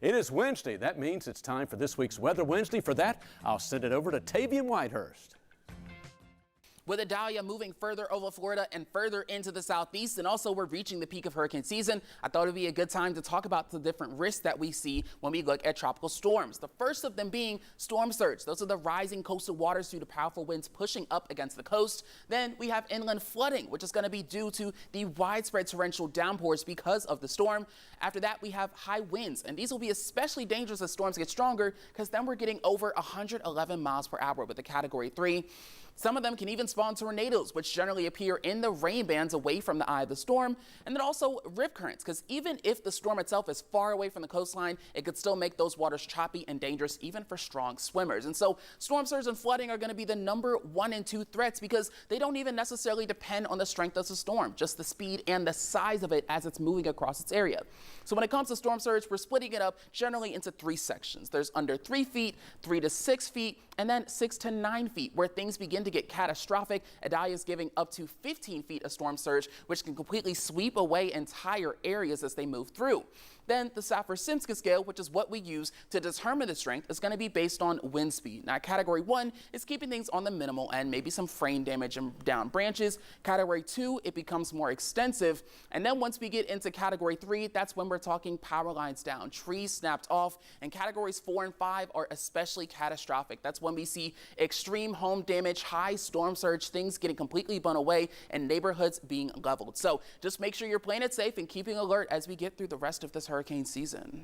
It is Wednesday. That means it's time for this week's Weather Wednesday. For that, I'll send it over to Tavian Whitehurst. With Idalia moving further over Florida and further into the southeast, and also we're reaching the peak of hurricane season, I thought it would be a good time to talk about the different risks that we see when we look at tropical storms. The first of them being storm surge. Those are the rising coastal waters due to powerful winds pushing up against the coast. Then we have inland flooding, which is going to be due to the widespread torrential downpours because of the storm. After that, we have high winds, and these will be especially dangerous as storms get stronger, because then we're getting over 111 miles per hour with a Category 3. Some of them can even spawn tornadoes, which generally appear in the rain bands away from the eye of the storm. And then also rip currents, because even if the storm itself is far away from the coastline, it could still make those waters choppy and dangerous even for strong swimmers. And so storm surge and flooding are going to be the number 1 and 2 threats, because they don't even necessarily depend on the strength of the storm, just the speed and the size of it as it's moving across its area. So when it comes to storm surge, we're splitting it up generally into 3 sections. There's under 3 feet, 3 to 6 feet, and then 6 to 9 feet, where things begin to get catastrophic. Idalia is giving up to 15 feet of storm surge, which can completely sweep away entire areas as they move through. Then the Saffir-Simpson scale, which is what we use to determine the strength, is going to be based on wind speed. Now, Category 1 is keeping things on the minimal end, maybe some frame damage and down branches. Category 2, it becomes more extensive. And then once we get into Category 3, that's when we're talking power lines down, trees snapped off, and Categories 4 and 5 are especially catastrophic. That's when we see extreme home damage, high storm surge, things getting completely blown away, and neighborhoods being leveled. So just make sure you're playing it safe and keeping alert as we get through the rest of this hurricane season.